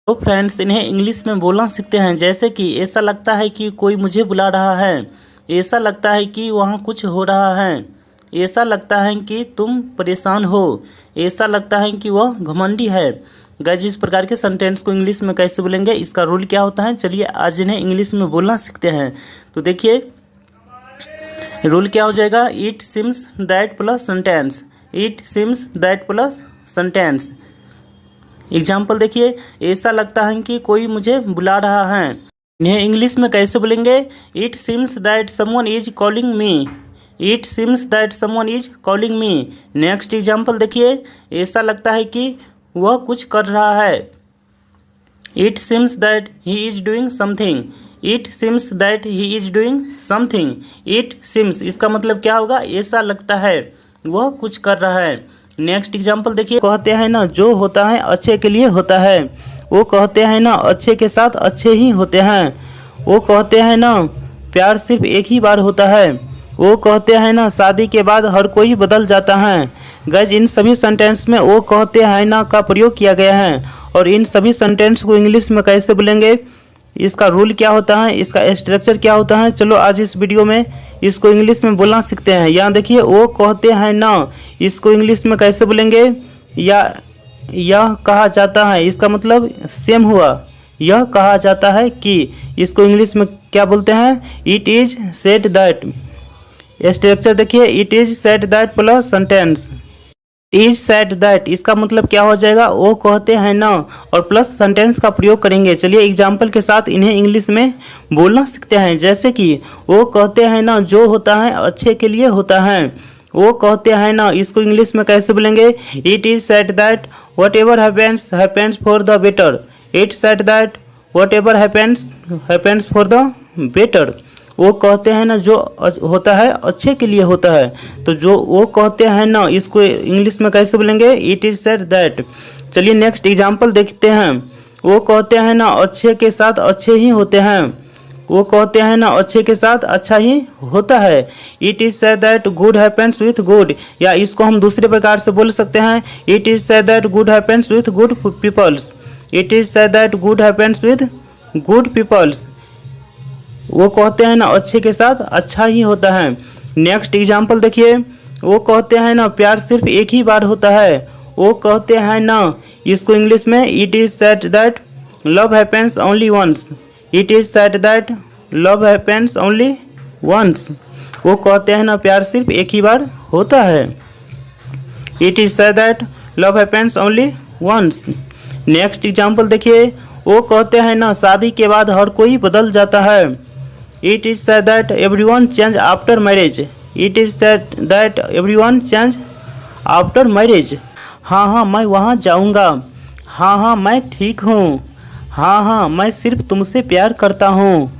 तो फ्रेंड्स, इन्हें इंग्लिश में बोलना सीखते हैं। जैसे कि ऐसा लगता है कि कोई मुझे बुला रहा है, ऐसा लगता है कि वहाँ कुछ हो रहा है, ऐसा लगता है कि तुम परेशान हो, ऐसा लगता है कि वह घमंडी है। गाइस, इस प्रकार के सेंटेंस को इंग्लिश में कैसे बोलेंगे, इसका रूल क्या होता है, चलिए आज इन्हें इंग्लिश में बोलना सीखते हैं। तो देखिए रूल क्या हो जाएगा, it seems that plus sentence, it seems that plus sentence. Example देखिए, ऐसा लगता है कि कोई मुझे बुला रहा है। इन्हें इंग्लिश में कैसे बोलेंगे, it seems that someone is calling me, it seems that someone is calling me. Next example देखिए, ऐसा लगता है कि वह कुछ कर रहा है। It seems that he is doing something, it seems that he is doing something. It seems इसका मतलब क्या होगा, ऐसा लगता है वह कुछ कर रहा है। नेक्स्ट एग्जाम्पल देखिए, कहते हैं ना जो होता है अच्छे के लिए होता है, वो कहते हैं ना अच्छे के साथ अच्छे ही होते हैं, वो कहते हैं ना प्यार सिर्फ एक ही बार होता है, वो कहते हैं ना शादी के बाद हर कोई बदल जाता है। गाइस, इन सभी सेंटेंस में वो कहते हैं ना का प्रयोग किया गया है। और इन सभी सेंटेंस को इंग्लिश में कैसे बोलेंगे, इसका रूल क्या होता है, इसका स्ट्रक्चर क्या होता है, चलो आज इस वीडियो में इसको इंग्लिश में बोलना सीखते हैं। यहाँ देखिए, वो कहते हैं ना, इसको इंग्लिश में कैसे बोलेंगे, या यह कहा जाता है, इसका मतलब सेम हुआ। यह कहा जाता है कि, इसको इंग्लिश में क्या बोलते हैं, it is said that. Structure देखिए, it is said that plus sentence, is said that इसका मतलब क्या हो जाएगा, वो कहते हैं ना, और प्लस सेंटेंस का प्रयोग करेंगे। चलिए एग्जाम्पल के साथ इन्हें इंग्लिश में बोलना सीखते हैं। जैसे कि वो कहते हैं ना जो होता है अच्छे के लिए होता है, वो कहते हैं ना, इसको इंग्लिश में कैसे बोलेंगे, it is said that what ever happens happens for the better, it said that what ever happens happens for the better. वो कहते हैं ना जो होता है अच्छे के लिए होता है, तो जो वो कहते हैं ना, इसको इंग्लिश में कैसे बोलेंगे, इट इज सेड दैट। चलिए नेक्स्ट एग्जाम्पल देखते हैं, वो कहते हैं ना अच्छे के साथ अच्छे ही होते हैं, वो कहते हैं ना अच्छे के साथ अच्छा ही होता है। It is said that good happens with good, या इसको हम दूसरे प्रकार से बोल सकते हैं, it is said that good happens with good peoples, it is said that good happens with good peoples. वो कहते हैं ना अच्छे के साथ अच्छा ही होता है। नेक्स्ट एग्जाम्पल देखिए, वो कहते हैं ना प्यार सिर्फ एक ही बार होता है, वो कहते हैं ना, इसको इंग्लिश में it is said that love happens only once, it is said that love happens only once. वो कहते हैं ना प्यार सिर्फ एक ही बार होता है, it is said that love happens only once. Next example देखिए, वो कहते हैं ना शादी के बाद हर कोई बदल जाता है, it is said that everyone change after marriage, it is said that everyone change after marriage. हाँ हाँ मैं वहाँ जाऊँगा, हाँ हाँ मैं ठीक हूँ, हाँ हाँ मैं सिर्फ तुमसे प्यार करता हूँ,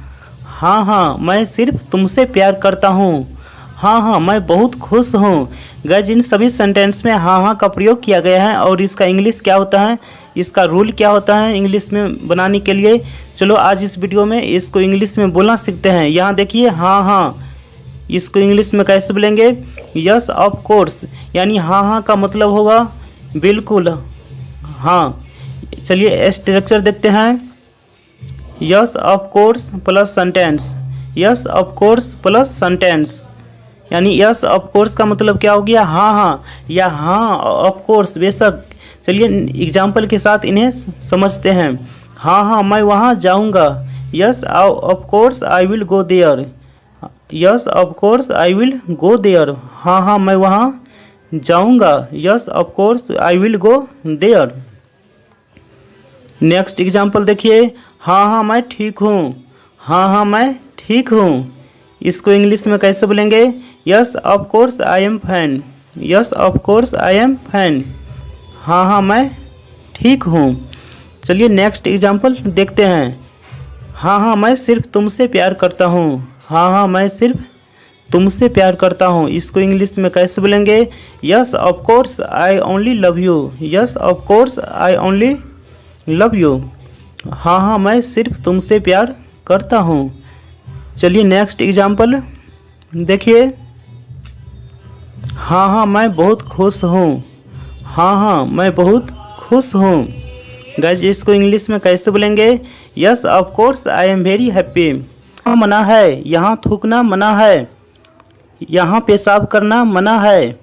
हाँ हाँ मैं सिर्फ तुमसे प्यार करता हूँ, हाँ हाँ मैं बहुत खुश हूँ। गाइस, इन सभी सेंटेंस में हाँ हाँ का प्रयोग किया गया है। और इसका इंग्लिश क्या होता है, इसका रूल क्या होता है इंग्लिश में बनाने के लिए, चलो आज इस वीडियो में इसको इंग्लिश में बोलना सीखते हैं। यहाँ देखिए, हाँ हाँ इसको इंग्लिश में कैसे बोलेंगे, यस ऑफ कोर्स, यानी हाँ हाँ का मतलब होगा बिल्कुल हाँ। चलिए स्ट्रक्चर देखते हैं, yes of course plus sentence, yes of course plus sentence, यानी यस ऑफ कोर्स का मतलब क्या हो गया, हाँ हाँ, या हाँ ऑफ कोर्स बेशक। चलिए एग्जाम्पल के साथ इन्हें समझते हैं। हाँ हाँ मैं वहाँ जाऊँगा, yes of course I will go there, yes of course I will go there. हाँ हाँ मैं वहाँ जाऊँगा, yes of course I will go there. Next example देखिए, हाँ हाँ मैं ठीक हूँ, हाँ हाँ मैं ठीक हूँ। इसको इंग्लिश में कैसे बोलेंगे, yes of course I am fine, yes of course I am fine, हाँ हाँ मैं ठीक हूँ। चलिए नेक्स्ट एग्जाम्पल देखते हैं, हाँ हाँ मैं सिर्फ तुमसे प्यार करता हूँ, हाँ हाँ मैं सिर्फ तुमसे प्यार करता हूँ। इसको इंग्लिश में कैसे बोलेंगे, yes of course I only love you, yes of course I only love you, हाँ हाँ मैं सिर्फ तुमसे प्यार करता हूँ। चलिए नेक्स्ट एग्जाम्पल देखिए, हाँ हाँ मैं बहुत खुश हूँ, हाँ हाँ मैं बहुत खुश हूँ। गाइज इसको इंग्लिश में कैसे बोलेंगे? Yes of course I am very happy. मना है, यहाँ थूकना मना है, यहाँ पेशाब करना मना है,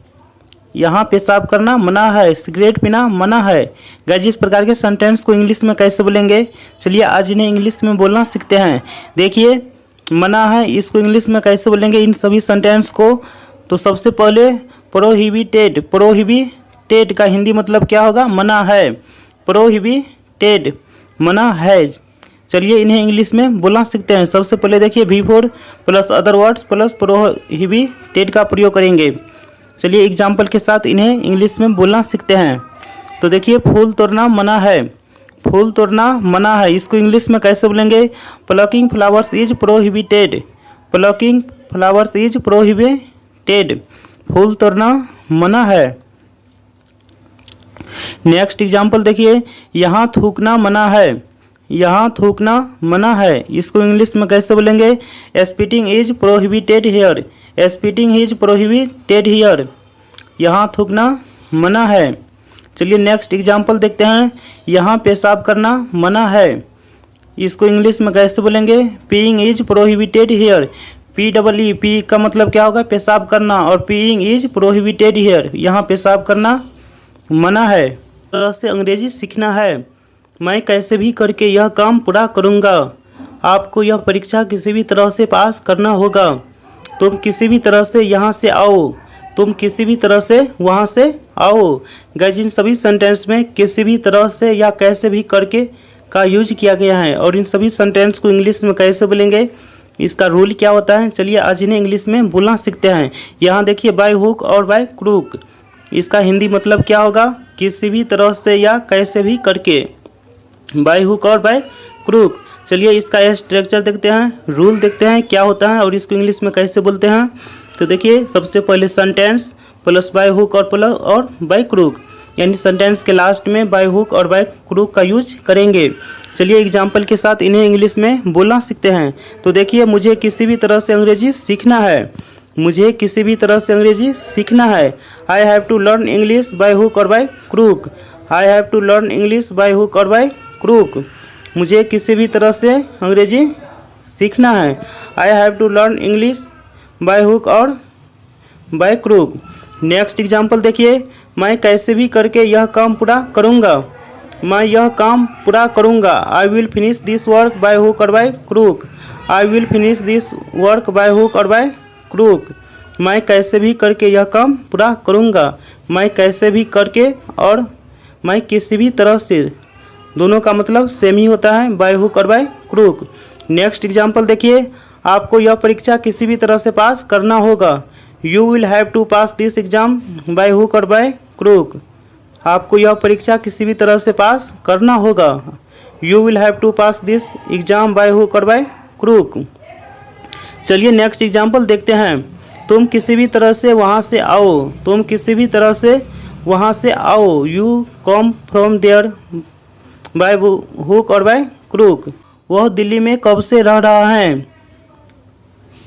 यहाँ पेशाब करना मना है, सिगरेट पीना मना है। गाइज इस प्रकार के सेंटेंस को इंग्लिश में कैसे बोलेंगे? चलिए आज इन्हें इंग्लिश में बोलना सीखते हैं। देखिए मना है, इसको इंग्लिश में कैसे बोलेंगे इन सभी सेंटेंस को? तो सबसे पहले प्रोहिबिटेड। प्रोहिबिटेड का हिंदी मतलब क्या होगा? मना है। प्रोहिबिटेड मना है। चलिए इन्हें इंग्लिश में बोलना सीखते हैं। सबसे पहले देखिए before plus other words plus prohibited का प्रयोग करेंगे। चलिए एग्जाम्पल के साथ इन्हें इंग्लिश में बोलना सीखते हैं। तो देखिए फूल तोड़ना मना है, फूल तोड़ना मना है, इसको इंग्लिश में कैसे बोलेंगे? Plucking flowers is prohibited. Plucking flowers is prohibited, फूल तोड़ना मना है। नेक्स्ट एग्जाम्पल देखिए, यहाँ थूकना मना है, यहाँ थूकना मना है, इसको इंग्लिश में कैसे बोलेंगे? Spitting is prohibited here. Spitting is prohibited here, यहाँ थूकना मना है। चलिए नेक्स्ट एग्जाम्पल देखते हैं, यहाँ पेशाब करना मना है, इसको इंग्लिश में कैसे बोलेंगे? Peeing is prohibited here. PEE P का मतलब क्या होगा? पेशाब करना, और पीइंग इज प्रोहिबिटेड हियर, यहाँ पेशाब करना मना है। तरह से अंग्रेजी सीखना है। मैं कैसे भी करके यह काम पूरा करूँगा। आपको यह परीक्षा किसी भी तरह से पास करना होगा। तुम किसी भी तरह से यहाँ से आओ, तुम किसी भी तरह से वहाँ से आओ। गाइस इन सभी सेंटेंस में किसी भी तरह से या कैसे भी करके का यूज किया गया है। और इन सभी सेंटेंस को इंग्लिश में कैसे बोलेंगे, इसका रूल क्या होता है? चलिए आज इन्हें इंग्लिश में बोलना सीखते हैं। यहाँ देखिए बाय हुक और बाय क्रूक, इसका हिंदी मतलब क्या होगा? किसी भी तरह से या कैसे भी करके, बाय हुक और बाय क्रूक। चलिए इसका स्ट्रक्चर देखते हैं, रूल देखते हैं क्या होता है और इसको इंग्लिश में कैसे बोलते हैं। तो देखिए सबसे पहले सेंटेंस प्लस बाय हुक और प्लस और बाय क्रूक, यानी सेंटेंस के लास्ट में बाय हुक और बाय क्रूक का यूज करेंगे। चलिए एग्जाम्पल के साथ इन्हें इंग्लिश में बोलना सीखते हैं। तो देखिए मुझे किसी भी तरह से अंग्रेजी सीखना है, मुझे किसी भी तरह से अंग्रेजी सीखना है। I have to learn English by hook और by crook. I have to learn English by hook और बाय क्रूक, मुझे किसी भी तरह से अंग्रेजी सीखना है। I have to learn English by hook और बाय क्रूक। नेक्स्ट एग्जाम्पल देखिए, मैं कैसे भी करके यह काम पूरा करूँगा। मैं यह काम पूरा करूँगा। I will finish this work by hook और by crook. I will finish this work by hook और बाय क्रूक, मैं कैसे भी करके यह काम पूरा करूँगा। मैं कैसे भी करके और मैं किसी भी तरह से, दोनों का मतलब सेम ही होता है, बाय हुक और बाय क्रूक। नेक्स्ट एग्जाम्पल देखिए, आपको यह परीक्षा किसी भी तरह से पास करना होगा। You will have to pass this exam by hook और बाय क्रूक। आपको यह परीक्षा किसी भी तरह से पास करना होगा। You will have to pass this exam by hook और बाय क्रूक। चलिए नेक्स्ट एग्जाम्पल देखते हैं, तुम किसी भी तरह से वहाँ से आओ। तुम किसी भी तरह से वहाँ से आओ। You come from there by hook और बाय क्रूक। वह दिल्ली में कब से रह रहा है।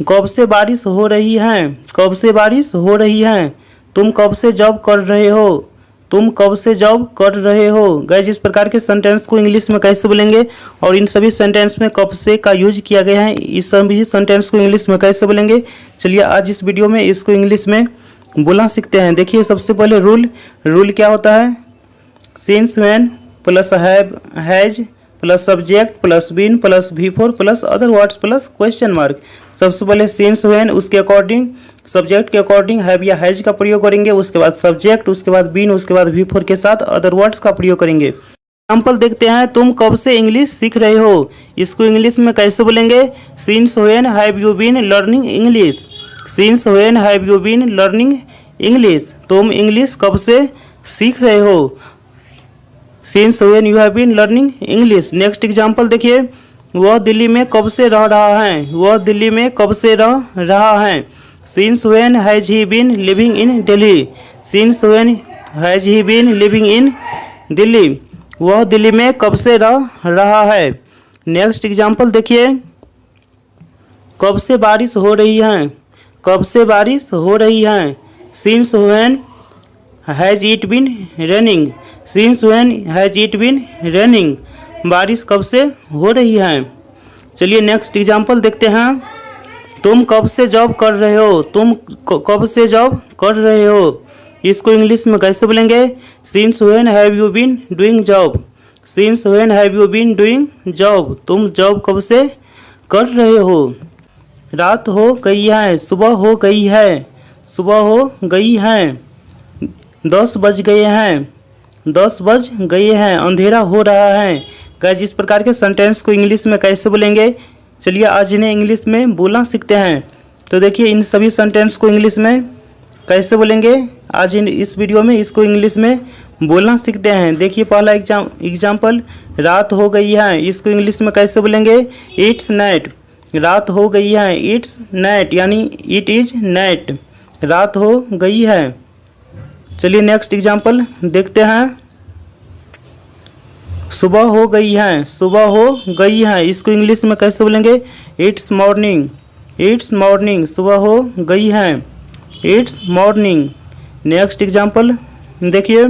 कब से बारिश हो रही है। कब से बारिश हो रही है। तुम कब से जॉब कर रहे हो। तुम कब से जॉब कर रहे हो। गाइस इस प्रकार के सेंटेंस को इंग्लिश में कैसे बोलेंगे और इन सभी सेंटेंस में कब से का यूज किया गया है, इस सभी सेंटेंस को इंग्लिश में कैसे बोलेंगे। चलिए आज इस वीडियो में इसको इंग्लिश में बोलना सीखते हैं। देखिए सबसे पहले रूल क्या होता है? Since when plus have has plus subject plus been plus before plus other words plus question mark. सबसे पहले सिंस व्हेन, उसके अकॉर्डिंग सब्जेक्ट के अकॉर्डिंग हैव या हैज का प्रयोग करेंगे, उसके बाद सब्जेक्ट, उसके बाद बीन, उसके बाद बिफोर के साथ अदर वर्ड्स का प्रयोग करेंगे। एग्जाम्पल देखते हैं, तुम कब से इंग्लिश सीख रहे हो। इसको इंग्लिश में कैसे बोलेंगे? Since when have you been learning English. Since when have you been learning English, तुम इंग्लिश कब से सीख रहे हो। Since when you have been learning English. Next example देखिए, वह दिल्ली में कब से रह रहा है। वह दिल्ली में कब से रह रहा है। Since when has he been living in Delhi. Since when has he been living in Delhi, वह दिल्ली में कब से रह रहा है। नेक्स्ट एग्जाम्पल देखिए, कब से बारिश हो रही है। कब से बारिश हो रही है। Since when has it been raining. Since when has it been raining, बारिश कब से हो रही है। चलिए नेक्स्ट एग्जाम्पल देखते हैं। तुम कब से जॉब कर रहे हो, तुम कब से जॉब कर रहे हो, इसको इंग्लिश में कैसे बोलेंगे। Since when have you been doing job, since when have you been doing job, तुम जॉब कब से कर रहे हो। रात हो गई है, सुबह हो गई है, सुबह हो गई है। 10 बज गए हैं, 10 बज गए हैं, अंधेरा हो रहा है। गाइस इस प्रकार के सेंटेंस को इंग्लिश में कैसे बोलेंगे, चलिए आज इन्हें इंग्लिश में बोलना सीखते हैं। तो देखिए इन सभी सेंटेंस को इंग्लिश में कैसे बोलेंगे, आज इस वीडियो में इसको इंग्लिश में बोलना सीखते हैं। देखिए पहला एग्जाम्पल, रात हो गई है, इसको इंग्लिश में कैसे बोलेंगे। इट्स नाइट, रात हो गई है, इट्स नाइट यानी इट इज नाइट, रात हो गई है। चलिए नेक्स्ट एग्जाम्पल देखते हैं। सुबह हो गई है, सुबह हो गई है, इसको इंग्लिश में कैसे बोलेंगे। इट्स मॉर्निंग, इट्स मॉर्निंग, सुबह हो गई है, इट्स मॉर्निंग। नेक्स्ट एग्जाम्पल देखिए,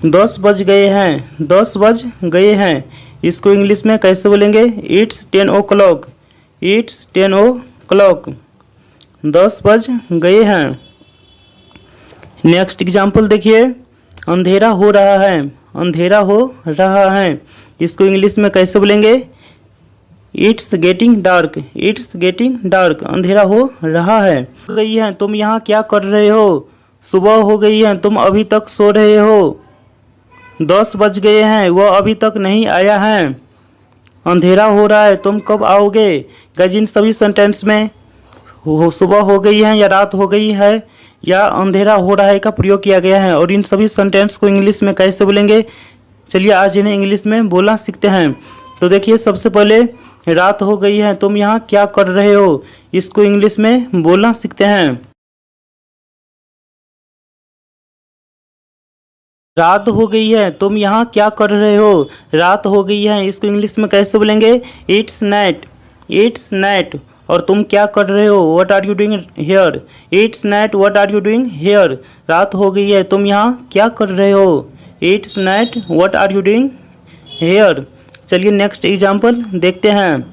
10 बज गए हैं, 10 बज गए हैं, इसको इंग्लिश में कैसे बोलेंगे। इट्स 10 o'clock, इट्स 10 o'clock, 10 बज गए हैं। नेक्स्ट एग्जाम्पल देखिए, अंधेरा हो रहा है, अंधेरा हो रहा है, इसको इंग्लिश में कैसे बोलेंगे। It's getting dark, it's getting dark, अंधेरा हो रहा है। हो गई है, तुम यहाँ क्या कर रहे हो, सुबह हो गई है, तुम अभी तक सो रहे हो। 10 बज गए हैं, वह अभी तक नहीं आया है। अंधेरा हो रहा है, तुम कब आओगे। गाइस इन सभी सेंटेंस में सुबह हो गई है या रात हो गई है या अंधेरा हो रहा है का प्रयोग किया गया है। और इन सभी सेंटेंस को इंग्लिश में कैसे बोलेंगे, चलिए आज इन्हें इंग्लिश में बोलना सीखते हैं। तो देखिए सबसे पहले, रात हो गई है, तुम यहाँ क्या कर रहे हो, इसको इंग्लिश में बोलना सीखते हैं। रात हो गई है, तुम यहाँ क्या कर रहे हो, रात हो गई है, इसको इंग्लिश में कैसे बोलेंगे। It's night, it's night. और तुम क्या कर रहे हो, what are you doing here, it's night, what are you doing here, रात हो गई है, तुम यहाँ क्या कर रहे हो, it's night, what are you doing here. चलिए नेक्स्ट एग्जाम्पल देखते हैं।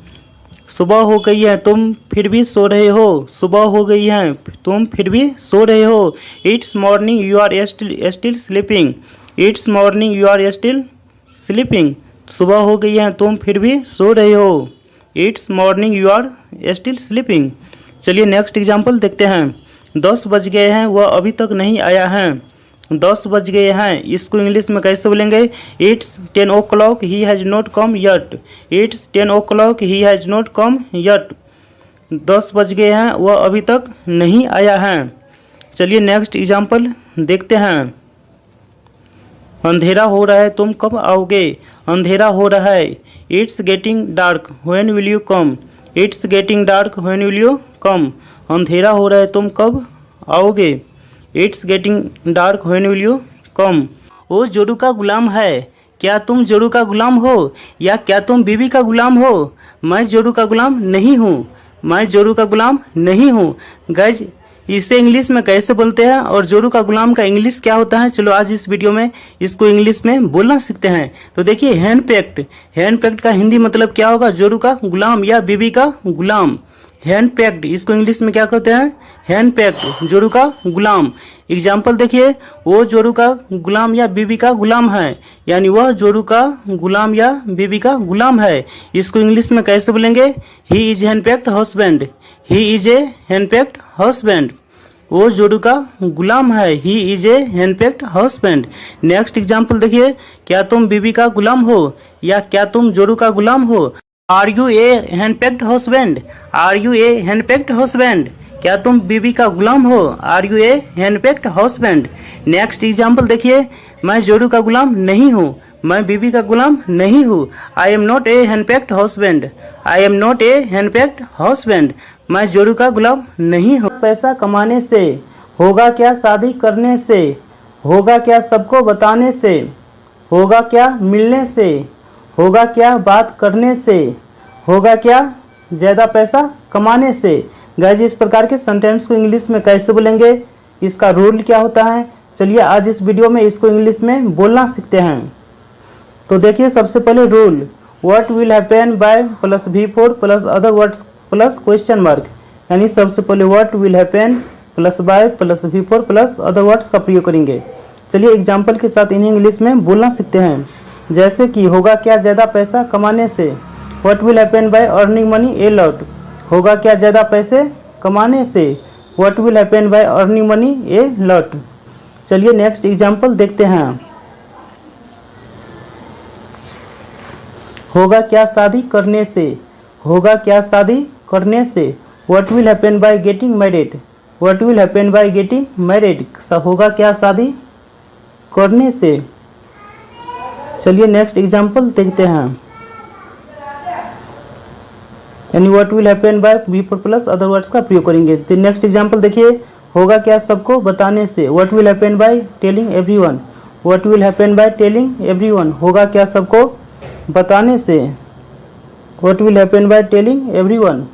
सुबह हो गई है, तुम फिर भी सो रहे हो, सुबह हो गई है, तुम फिर भी सो रहे हो। It's morning, you are still sleeping, it's morning, you are still sleeping, सुबह हो गई है, तुम फिर भी सो रहे हो। It's morning, you are still sleeping. चलिए नेक्स्ट एग्जाम्पल देखते हैं। 10 बज गए हैं, वह अभी तक नहीं आया है, 10 बज गए हैं, इसको इंग्लिश में कैसे बोलेंगे। It's 10 o'clock, he has not come yet, it's 10 o'clock, he has not come yet, 10 बज गए हैं, वह अभी तक नहीं आया है। चलिए नेक्स्ट एग्जाम्पल देखते हैं। अंधेरा हो रहा है, तुम कब आओगे, अंधेरा हो रहा है। It's getting dark, when will you come, it's getting dark, when will you come, अंधेरा हो रहा है, तुम कब आओगे। It's getting dark, when will you come. वो जोरू का गुलाम है, क्या तुम जोरू का गुलाम हो या क्या तुम बीवी का गुलाम हो। मैं जोरू का गुलाम नहीं हूँ, मैं जोरू का गुलाम नहीं हूँ। गाइज इसे इंग्लिश में कैसे बोलते हैं और जोरू का गुलाम का इंग्लिश क्या होता है, चलो आज इस वीडियो में इसको इंग्लिश में बोलना सीखते हैं। तो देखिए हैंडपैक्ड, हैंडपैक्ड का हिंदी मतलब क्या होगा, जोरू का गुलाम या बीवी का गुलाम। हैंडपैक्ड इसको इंग्लिश में क्या कहते हैं, हैंडपैक्ड, जोरू का गुलाम। एग्जाम्पल देखिए, वो जोरू का गुलाम या बीवी का गुलाम है, यानी वह जोरू का गुलाम या बीवी का गुलाम है, इसको इंग्लिश में कैसे बोलेंगे। He is henpecked husband, he is a henpecked husband, वो जोरू का गुलाम है, he is a henpecked husband. Next example देखिए, क्या तुम बीवी का गुलाम हो या क्या तुम जोरू का गुलाम हो। Are you a henpecked husband, are you a henpecked husband, क्या तुम बीवी का गुलाम हो, are you a henpecked husband. Next example देखिए, मैं जोरू का गुलाम नहीं हूँ, मैं बीवी का गुलाम नहीं हूँ। I am not a henpecked husband, I am not a henpecked husband, मैं जोरू का गुलाम नहीं हूँ। पैसा कमाने से होगा क्या, शादी करने से होगा क्या, सबको बताने से होगा क्या, मिलने से होगा क्या, बात करने से होगा क्या, ज़्यादा पैसा कमाने से। गाइस इस प्रकार के सेंटेंस को इंग्लिश में कैसे बोलेंगे, इसका रूल क्या होता है, चलिए आज इस वीडियो में इसको इंग्लिश में बोलना सीखते हैं। तो देखिए सबसे पहले rule, what will happen by plus V4 plus other words plus question mark, यानी सबसे पहले what will happen plus by plus V4 plus other words का प्रयोग करेंगे। चलिए एग्जाम्पल के साथ इन्हें इंग्लिश में बोलना सीखते हैं। जैसे कि होगा क्या ज़्यादा पैसा कमाने से, what will happen by earning money a lot, होगा क्या ज़्यादा पैसे कमाने से, what will happen by earning money a lot. चलिए नेक्स्ट एग्जाम्पल देखते हैं। होगा क्या शादी करने से, होगा क्या शादी करने से, what will happen by getting married, what will happen by getting married, होगा क्या शादी करने से। चलिए नेक्स्ट एग्जाम्पल देखते हैं, यानी what will happen by V4 plus other words का प्रयोग करेंगे। तो नेक्स्ट एग्जाम्पल देखिए, होगा क्या सबको बताने से, what will happen by telling everyone, what will happen by telling everyone, होगा क्या सबको बताने से, what will happen by telling everyone.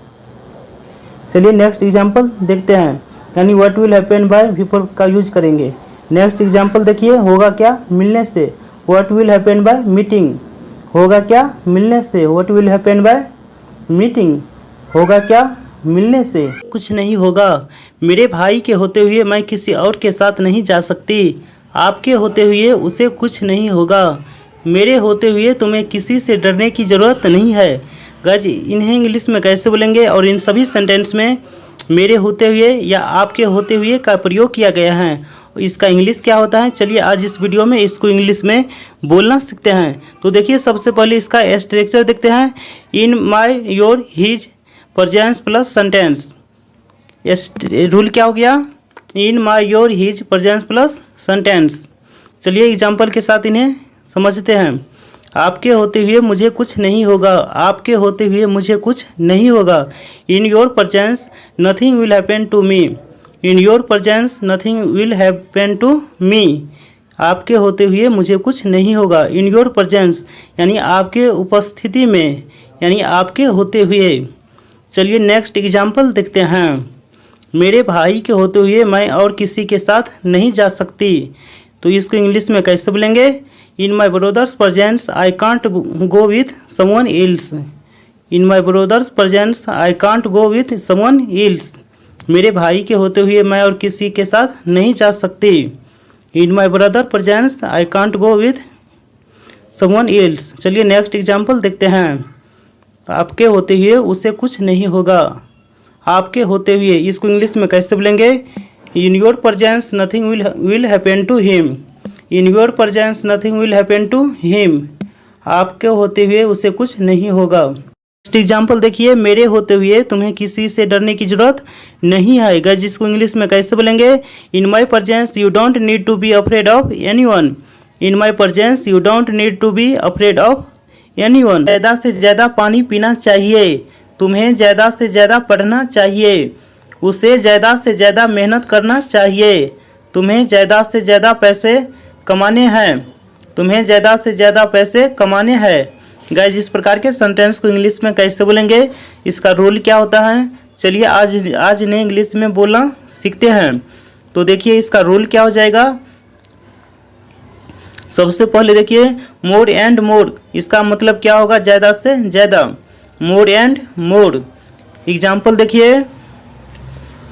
चलिए नेक्स्ट एग्जाम्पल देखते हैं, यानी what will happen by V4 का यूज करेंगे। नेक्स्ट एग्जाम्पल देखिए, होगा क्या मिलने से, what will happen by meeting, होगा क्या मिलने से, what will happen by meeting, होगा क्या मिलने से। कुछ नहीं होगा, मेरे भाई के होते हुए मैं किसी और के साथ नहीं जा सकती, आपके होते हुए उसे कुछ नहीं होगा, मेरे होते हुए तुम्हें किसी से डरने की ज़रूरत नहीं है। गाइस इन्हें इंग्लिश में कैसे बोलेंगे और इन सभी सेंटेंस में मेरे होते हुए या आपके होते हुए का प्रयोग किया गया है, इसका इंग्लिश क्या होता है। चलिए आज इस वीडियो में इसको इंग्लिश में बोलना सीखते हैं। तो देखिए सबसे पहले इसका स्ट्रक्चर देखते हैं, in my your his presence plus sentence. Rule क्या हो गया, in my your his presence plus sentence. चलिए एग्जाम्पल के साथ इन्हें समझते हैं। आपके होते हुए मुझे कुछ नहीं होगा, आपके होते हुए मुझे कुछ नहीं होगा, in your presence nothing will happen to me, in your presence nothing will happen to me, आपके होते हुए मुझे कुछ नहीं होगा, इन योर प्रेजेंस यानी आपके उपस्थिति में, यानी आपके होते हुए। चलिए नेक्स्ट एग्जाम्पल देखते हैं, मेरे भाई के होते हुए मैं और किसी के साथ नहीं जा सकती, तो इसको इंग्लिश में कैसे बोलेंगे, in my brother's presence I can't go with someone else, in my brother's presence I can't go with someone else, मेरे भाई के होते हुए मैं और किसी के साथ नहीं जा सकती, in my brother presence I can't go with someone else. चलिए नेक्स्ट एग्जाम्पल देखते हैं, आपके होते हुए उसे कुछ नहीं होगा, आपके होते हुए इसको इंग्लिश में कैसे बोलेंगे, in your presence nothing will happen to him, in your presence nothing will happen to him, आपके होते हुए उसे कुछ नहीं होगा। नेक्स्ट एग्जाम्पल देखिए, मेरे होते हुए तुम्हें किसी से डरने की जरूरत नहीं है। गाइस जिसको इंग्लिश में कैसे बोलेंगे, in my presence you don't need to be afraid of anyone, in my presence you don't need to be afraid of anyone. ज़्यादा से ज़्यादा पानी पीना चाहिए, तुम्हें ज़्यादा से ज़्यादा पढ़ना चाहिए, उसे ज़्यादा से ज़्यादा मेहनत करना चाहिए, तुम्हें ज़्यादा से ज़्यादा पैसे कमाने हैं, तुम्हें ज़्यादा से ज़्यादा पैसे कमाने हैं। गाइस इस प्रकार के सेंटेंस को इंग्लिश में कैसे बोलेंगे, इसका रूल क्या होता है। चलिए आज इन्हें इंग्लिश में बोलना सीखते हैं। तो देखिए इसका रूल क्या हो जाएगा। सबसे पहले देखिए मोर एंड मोर, इसका मतलब क्या होगा, ज़्यादा से ज़्यादा, मोर एंड मोर। एग्जाम्पल देखिए,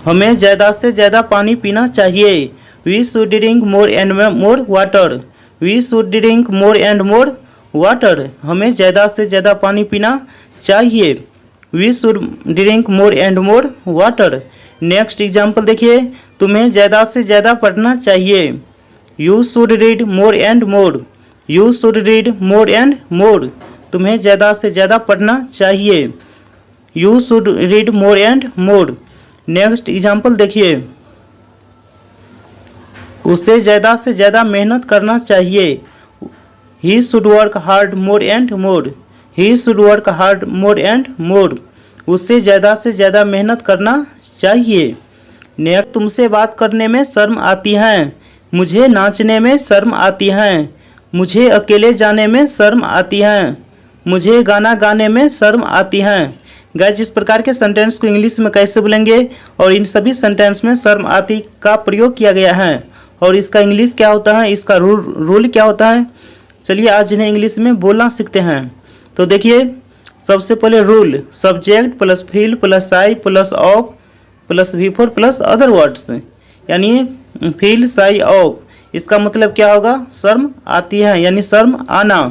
हमें ज़्यादा से ज़्यादा पानी पीना चाहिए, we should drink more and more water, we should drink more and more water, हमें ज़्यादा से ज़्यादा पानी पीना चाहिए, we should drink more and more water. Next example देखिए, तुम्हें ज़्यादा से ज़्यादा पढ़ना चाहिए, you should read more and more, you should read more and more, तुम्हें ज़्यादा से ज़्यादा पढ़ना चाहिए, you should read more and more. Next example देखिए, उसे ज़्यादा से ज़्यादा मेहनत करना चाहिए, he should work hard more and more, he should work hard more and मोर, उससे ज़्यादा से ज़्यादा मेहनत करना चाहिए। नेक्स्ट, तुमसे बात करने में शर्म आती है, मुझे नाचने में शर्म आती है, मुझे अकेले जाने में शर्म आती है, मुझे गाना गाने में शर्म आती है। गाइस इस प्रकार के सेंटेंस को इंग्लिश में कैसे बोलेंगे और इन सभी सेंटेंस में शर्म आती का प्रयोग किया गया है और इसका इंग्लिश क्या होता है, इसका रूल क्या होता है। चलिए आज इन्हें इंग्लिश में बोलना सीखते हैं। तो देखिए सबसे पहले rule, subject plus feel plus psi plus of plus before plus other words, यानी फील साई ऑफ, इसका मतलब क्या होगा, शर्म आती है यानी शर्म आना।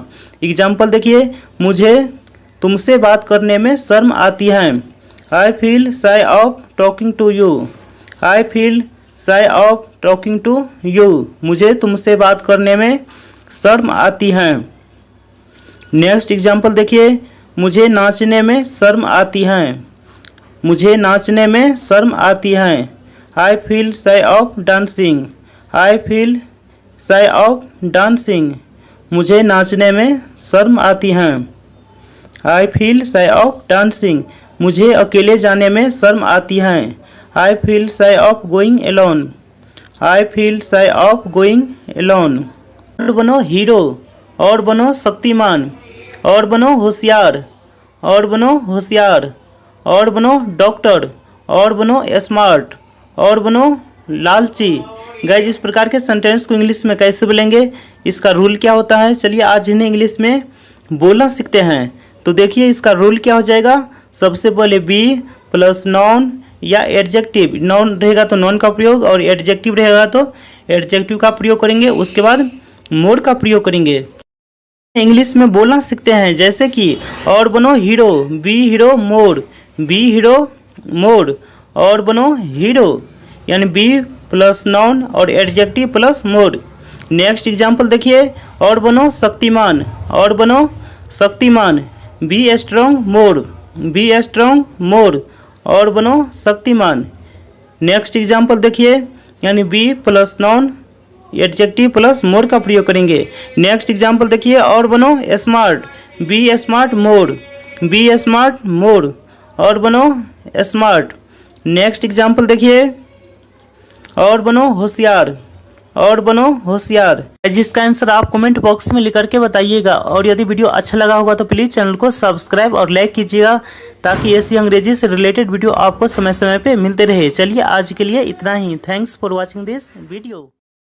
एग्जाम्पल देखिए, मुझे तुमसे बात करने में शर्म आती है। I feel shy of talking to you, I feel shy of talking to you, मुझे तुमसे बात करने में शर्म आती है। नेक्स्ट एग्जाम्पल देखिए, मुझे नाचने में शर्म आती है, मुझे नाचने में शर्म आती है। I feel shy of dancing, I feel shy of dancing, मुझे नाचने में शर्म आती है। I feel shy of dancing, मुझे अकेले जाने में शर्म आती है। I feel shy of going alone, I feel shy of going alone. और बनो हीरो, और बनो शक्तिमान, और बनो होशियार, और बनो होशियार, और बनो डॉक्टर, और बनो स्मार्ट, और बनो लालची। गाइस इस प्रकार के सेंटेंस को इंग्लिश में कैसे बोलेंगे, इसका रूल क्या होता है, चलिए आज इन्हें इंग्लिश में बोलना सीखते हैं। तो देखिए इसका रूल क्या हो जाएगा, सबसे पहले बी प्लस नॉन या एडजेक्टिव, नॉन रहेगा तो नॉन का प्रयोग और एडजेक्टिव रहेगा तो एडजेक्टिव का प्रयोग करेंगे, उसके बाद मोड का प्रयोग करेंगे। इंग्लिश में बोलना सीखते हैं, जैसे कि और बनो hero, be hero mode, be hero mode, और बनो हीरो, यानी बी प्लस नॉन और adjective plus mode. Next example देखिए, और बनो शक्तिमान, और बनो Shaktimaan, be strong mode, be strong mode, और बनो शक्तिमान। नेक्स्ट एग्जाम्पल देखिए, यानी be plus noun adjective plus mode का प्रयोग करेंगे। नेक्स्ट एग्जाम्पल देखिए, और बनो smart, be smart mode, be smart mode, और बनो स्मार्ट। नेक्स्ट एग्जाम्पल देखिए, और बनो होशियार, और बनो होशियार। जिसका आंसर आप कमेंट बॉक्स में लिख करके बताइएगा। और यदि वीडियो अच्छा लगा होगा तो प्लीज़ चैनल को सब्सक्राइब और लाइक कीजिएगा, ताकि ऐसी अंग्रेजी से रिलेटेड वीडियो आपको समय समय पे मिलते रहे। चलिए आज के लिए इतना ही। Thanks for watching this video.